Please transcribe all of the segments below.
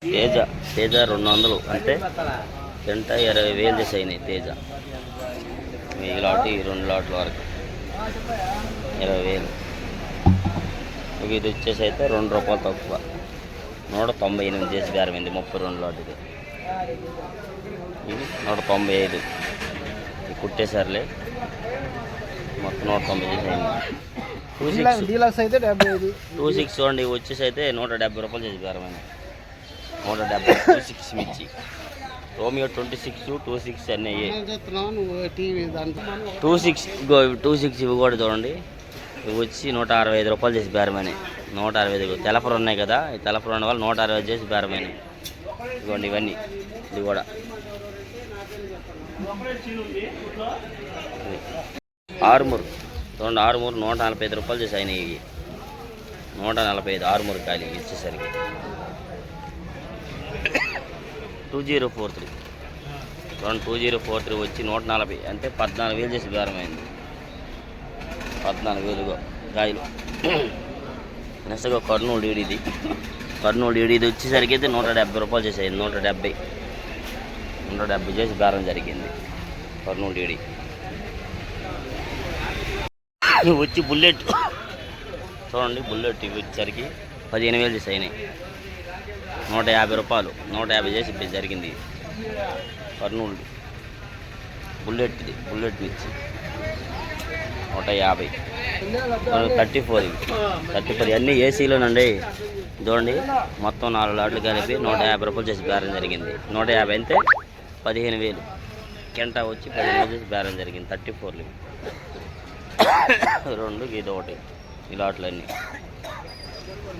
తేజ తేజ 200 అంటే గంట 20,000 చేసి అయినాయి తేజ. ఈ లాట్ 2 లాట్ల వరకు 20,000. ఇది వచ్చేసి అయితే ₹2 తక్కువ 198 చేసి బేరమైంది 32 లాట్కి. ఇది 195 కుట్టేసారులే మొత్తం 190 చేసి అయింది. 26 చూడండి వచ్చేసి అయితే ₹170 చేసి బేరమైంది. 170 26 మిర్చి రోమియో 26 26 అన్నీ 26 ఇవి కూడా చూడండి. ఇవి వచ్చి ₹165 చేసి బేరమైనాయి. 165 తెలపరు ఉన్నాయి కదా, ఈ తెలపరు ఉన్న వాళ్ళు 160 చేసి బేరమైనాయి. ఇదిగోండి ఇవన్నీ ఇది కూడా ఆరుమూరు చూడండి. ఆరుమూరు ₹145 చేసి అయినాయి. ఇవి 145 ఆరుమూరు కాయలు ఇచ్చేసరికి 2043 చూడండి. 2043 వచ్చి 140 అంటే 14,000 చేసి బేరమైంది. 14,000 కాయలు. నెక్స్ట్గా కర్నూలు ఈడిది వచ్చేసరికి అయితే ₹170 చేసేది. 170 చేసి బేరం జరిగింది. కర్నూలు ఈడి వచ్చి బుల్లెట్ చూడండి. బుల్లెట్ ఇవి వచ్చేసరికి 15,000 చేసి అయినాయి. ₹150 150 చేసి జరిగింది. కర్నూలు బుల్లెట్ మిర్చి 150 34 అన్నీ ఏసీలోనండి. చూడండి మొత్తం 4 లాట్లు కలిపి ₹150 చేసి బేరం జరిగింది. 150 అంటే 15,000. కెంటా వచ్చి 15,000 చేసి బేరం జరిగింది. 34 2 ఇది ఒకటి ఈ లాట్లన్నీ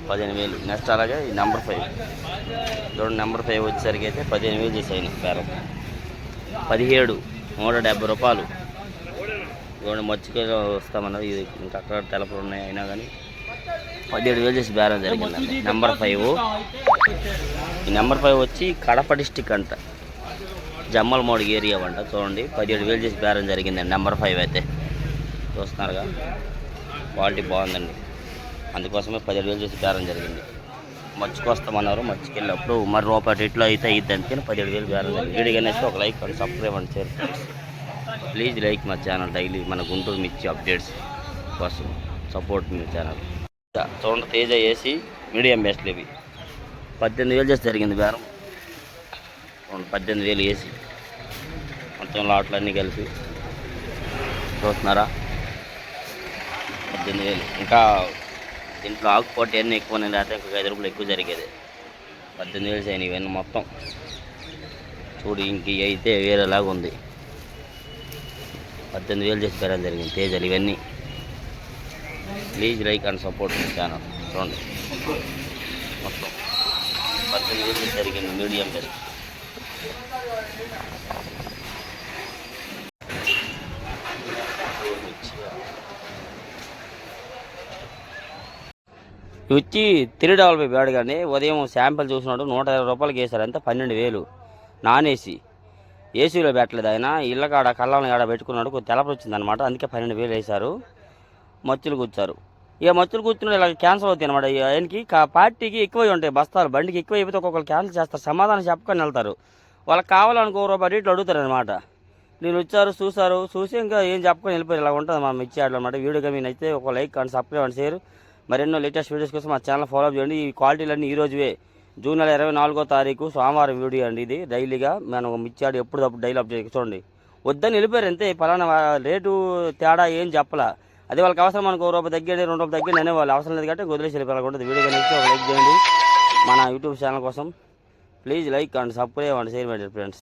15,000. నెక్స్ట్ అలాగే ఈ నెంబర్ 5 చూడండి. నెంబర్ 5 వచ్చేసరికి అయితే 15,000 చేసి అయినాయి బేరం. 17 ₹170 చూడండి. మచ్చికలు వస్తామన్నది ఇది ఇంకా అక్కడ తెలపలు ఉన్నాయి అయినా కానీ 17,000 చేసి బేరం జరిగిందండి. నెంబర్ 5 ఈ నెంబర్ 5 వచ్చి కడప డిస్టిక్ అంట, జమ్మలమూడి ఏరియా అంట. చూడండి 17,000 చేసి బేరం జరిగిందండి. నెంబర్ 5 అయితే చూస్తున్నారుగా క్వాలిటీ బాగుందండి. అందుకోసమే 17,000 చేసి బేరం జరిగింది. మచ్చికి వస్తామన్నారు, మచ్చికి వెళ్ళినప్పుడు మరి రూపాయి ఇట్లా అయితే అయ్యిద్ది అందుకని 17,000 బేరం జరిగింది. వీడియో అనేసి ఒక like and subscribe and share. Please like మా ఛానల్. డైలీ మన గుంటూరు మిర్చి అప్డేట్స్ కోసం సపోర్ట్ మీ ఛానల్. చూడండి తేజ ఏసీ మీడియం బెస్ట్లు ఇవి 18,000 చేసి జరిగింది బేరం. 18,000 ఏసీ మొత్తం లాట్లన్నీ కలిపి చూస్తున్నారా 18,000. ఇంకా దీంట్లో ఆకుపోటీ అన్నీ ఎక్కువ లేకపోతే ఇంకొక ₹5 ఎక్కువ జరిగేది. 18,000 అయినాయి ఇవన్నీ మొత్తం. చూడు ఇంక అయితే వేరేలాగా ఉంది. 18,000 చేసి బేరం జరిగింది తేజలు ఇవన్నీ. Please like and support my channel. చూడండి మొత్తం 18,000 చేసి జరిగింది మీడియం బెస్ట్. వచ్చి $3 బ్యాడ్ కానీ ఉదయం శాంపిల్ చూసినాడు ₹120 వేశారు. అంతే 12,000 నాన్ ఏసీ. ఏసీలో పెట్టలేదు ఆయన, ఇళ్ళకాడ కళ్ళని ఆడ పెట్టుకున్నాడు. కొద్ది తెలపలు వచ్చిందనమాట, అందుకే 12,000 వేశారు. మచ్చులు కూర్చారు. ఇక మచ్చులు కూర్చున్నాడు ఇలా క్యాన్సల్ అవుతాయి అనమాట. ఆయనకి పార్టీకి ఎక్కువ ఉంటాయి బస్తాలు, బండికి ఎక్కువ అయిపోతే ఒక్కొక్కరు క్యాన్సిల్ చేస్తారు. సమాధానం చెప్పకొని వెళ్తారు. వాళ్ళకి కావాలనుకో ₹1 అడుగుతారు అనమాట. నేను వచ్చారు చూసి ఇంకా ఏం చెప్పకొని వెళ్ళిపోయారు. ఇలా ఉంటుంది మనం ఇచ్చే అనమాట. వీడియో కానీ నచ్చితే ఒక like and subscribe and share. మరెన్నో లేటెస్ట్ వీడియోస్ కోసం మా ఛానల్ ఫాలో చేయండి. ఈ క్వాలిటీలన్నీ ఈ రోజువే జూన్ 24వ తారీఖు సోమవారం వీడియో అండి ఇది. డైలీగా మనం మిర్చాడు ఎప్పుడు డైలీ అప్డేట్ చూడండి. వద్దని వెళ్ళిపోయారు అంతే. పలానా రేటు తేడా ఏం చెప్పలా. అదే వాళ్ళకి అవసరం మనకు ₹1 తగ్గాడు ₹2 తగ్గాడు అనే వాళ్ళు అవసరం లేదు కాబట్టి వదిలేసి వెళ్ళిపోయాలనుకుంటుంది. వీడియో కానీ ఒక లైక్ చేయండి మన యూట్యూబ్ ఛానల్ కోసం. Please like and subscribe and share my dear friends.